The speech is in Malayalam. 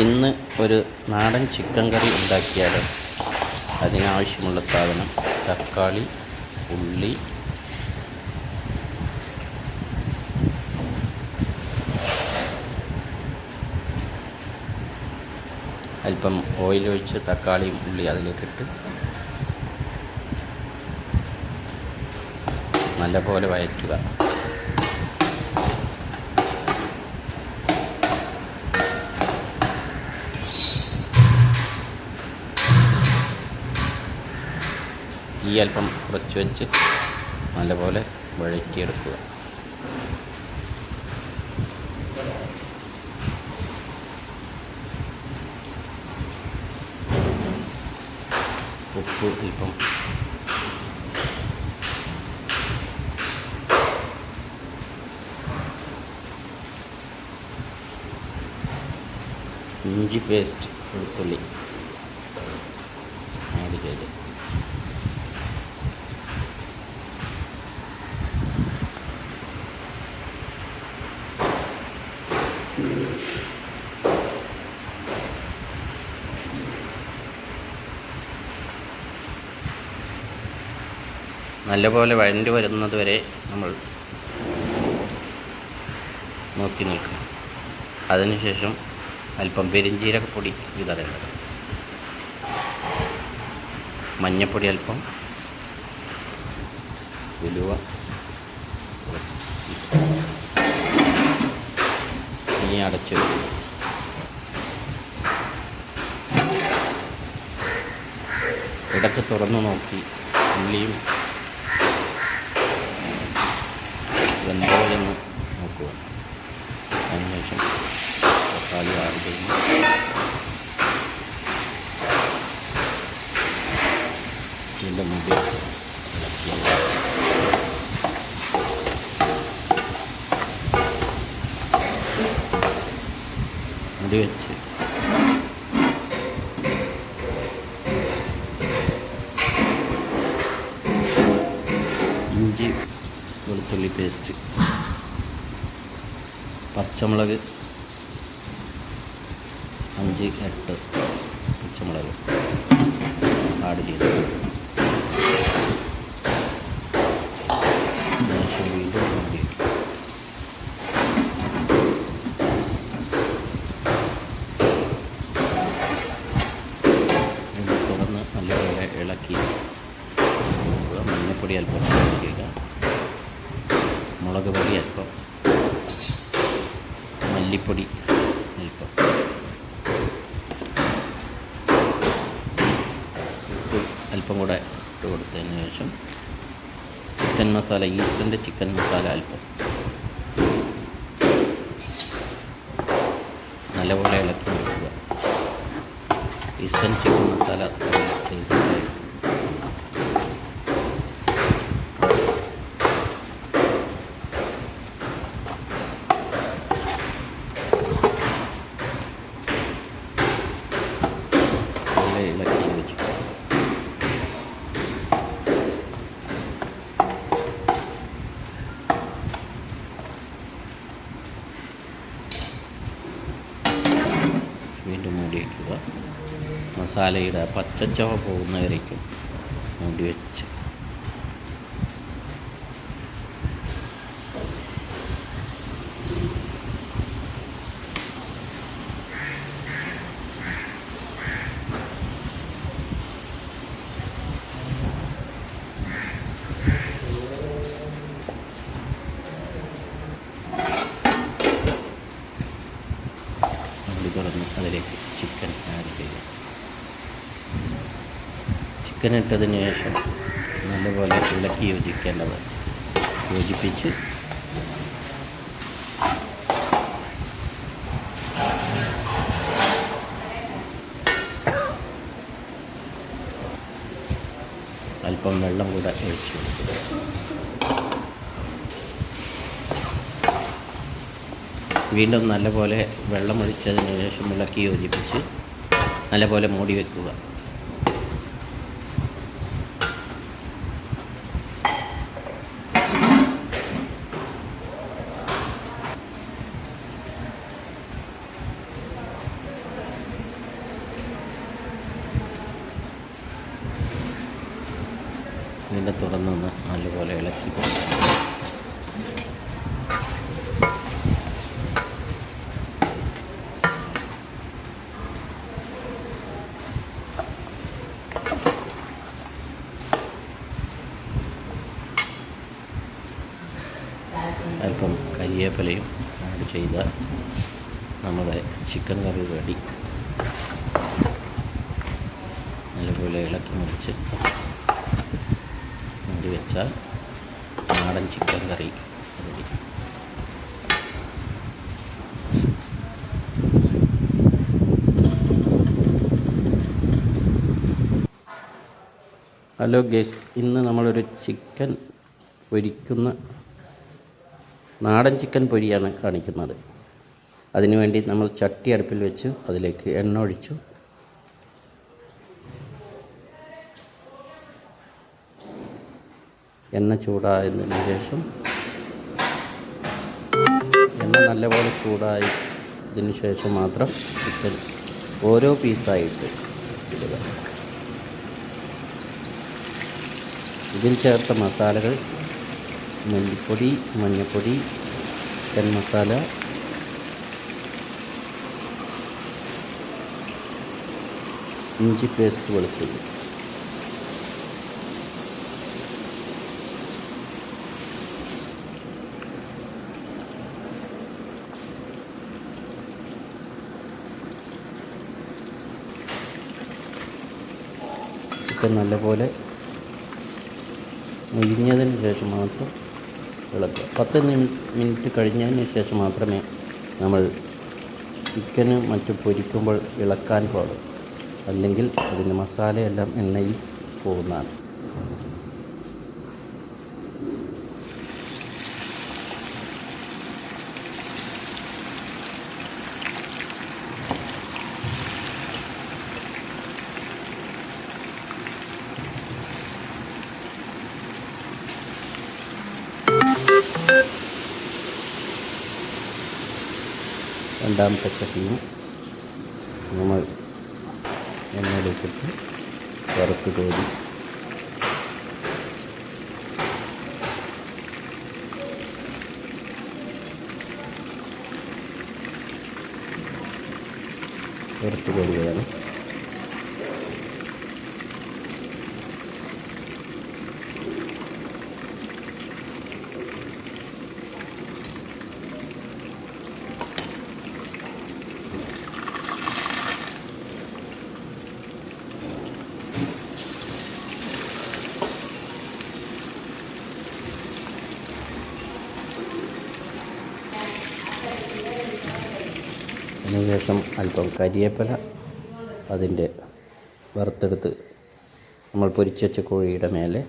ഇന്ന് ഒരു നാടൻ ചിക്കൻ കറി ഉണ്ടാക്കിയാലോ? അതിനാവശ്യമുള്ള സാധനം തക്കാളി, ഉള്ളി, അല്പം ഓയിലൊഴിച്ച് തക്കാളിയും ഉള്ളി അതിലേക്കിട്ട് നല്ലപോലെ വഴറ്റുക. തീ അല്പം കുറച്ച് വെച്ച് നല്ലപോലെ വഴറ്റിയെടുക്കുക. ഉപ്പ് അല്പം, ഇഞ്ചി പേസ്റ്റ്, വെളുത്തുള്ളി ആഡ് ചെയ്ത് നല്ലപോലെ വഴണ്ടി വരുന്നത് വരെ നമ്മൾ നോക്കി നിൽക്കണം. അതിനുശേഷം അല്പം പെരിഞ്ജീരകപ്പൊടി വിതറേണ്ടത്, മഞ്ഞൾപ്പൊടി അല്പം, ഉലുവ, ഇനി അടച്ചു വയ്ക്കുക. ഇടയ്ക്ക് തുറന്നു നോക്കി ഉള്ളിയും വെന്തോയെന്ന് നോക്കുക. അതിനുശേഷം തക്കാളി ആഡ് ചെയ്യുന്നു. ഇതിൻ്റെ മുടി മുടി വെച്ച് ഇഞ്ചി വെളുത്തുള്ളി പേസ്റ്റ്, പച്ചമുളക് 5-8 പച്ചമുളക് ആഡ് ചെയ്തു. ശേഷം വീണ്ടും മൂടി തുറന്ന് നല്ലപോലെ ഇളക്കി. മഞ്ഞൾപ്പൊടി അല്പം ചെയ്യുക, മുളക് പൊടി അല്പം, മല്ലിപ്പൊടി അല്പം, ഉപ്പ് അല്പം കൂടെ ഇട്ട് കൊടുത്തതിന് ശേഷം ചിക്കൻ മസാല, ഈസ്റ്റൻ്റെ ചിക്കൻ മസാല അല്പം നല്ലപോലെ ഇളക്കി കൊടുക്കുക. ഈസ്റ്റൻ ചിക്കൻ മസാല ടേസ്റ്റായി. ഇളക്കി വെച്ചു. വീണ്ടും മൂടി വയ്ക്കുക. മസാലയുടെ പച്ചച്ചവ പോകുന്നവരേക്കും മൂടി വെച്ച് തുറന്ന് അതിലേക്ക് ചിക്കൻ ആഡ് ചെയ്യുക. ചിക്കൻ ഇട്ടതിന് ശേഷം നല്ലപോലെ ഇളക്കി യോജിപ്പിച്ച് അല്പം വെള്ളം കൂടെ ഒഴിച്ചു കൊടുക്കുക. വീണ്ടും നല്ലപോലെ വെള്ളമൊഴിച്ചതിന് ശേഷം ഇളക്കി യോജിപ്പിച്ച് നല്ലപോലെ മൂടി വയ്ക്കുക. വീണ്ടും തുറന്നൊന്ന് നല്ലപോലെ ഇളക്കി കൊടുക്കണം. അല്പം കരിവേപ്പിലയും ആഡ് ചെയ്ത നമ്മുടെ ചിക്കൻ കറി റെഡി. നല്ലപോലെ ഇളക്കി മുറിച്ച് മൂടി വെച്ചാൽ നാടൻ ചിക്കൻ കറി റെഡി. ഹലോ ഗൈസ്, ഇന്ന് നമ്മളൊരു ചിക്കൻ പൊരിക്കുന്ന നാടൻ ചിക്കൻ പൊരിയാണ് കാണിക്കുന്നത്. അതിനുവേണ്ടി നമ്മൾ ചട്ടി അടുപ്പിൽ വെച്ച് അതിലേക്ക് എണ്ണ ഒഴിച്ചു. എണ്ണ ചൂടായതിനു ശേഷം എണ്ണ നല്ലപോലെ ചൂടായതിനു ശേഷം മാത്രം ചിക്കൻ ഓരോ പീസായിട്ട് ഇടുക. ഇതിൽ ചേർത്ത മസാലകൾ മല്ലിപ്പൊടി, മഞ്ഞൾപ്പൊടി, ചിക്കൻ മസാല, ഇഞ്ചി പേസ്റ്റ്, വെളുത്തുള്ളി. ചിക്കൻ നല്ലപോലെ മുരിഞ്ഞതിന് ശേഷം മാത്രം ഇളക്കുക. 10 മിനിറ്റ് കഴിഞ്ഞതിന് ശേഷം മാത്രമേ നമ്മൾ ചിക്കന് മറ്റും പൊരിക്കുമ്പോൾ ഇളക്കാൻ പാടുള്ളൂ. അല്ലെങ്കിൽ അതിൻ്റെ മസാലയെല്ലാം എണ്ണയിൽ പോകുന്നതാണ്. രണ്ടാമത്തെ ചട്ടിയും നമ്മൾ എണ്ണയിലേക്കിട്ട് വറുത്ത് കോരി കോരുകയാണ്. അതിനുശേഷം അല്പം കരിവേപ്പില അതിൻ്റെ വറുത്തെടുത്ത് നമ്മൾ പൊരിച്ച കോഴിയുടെ മേലെ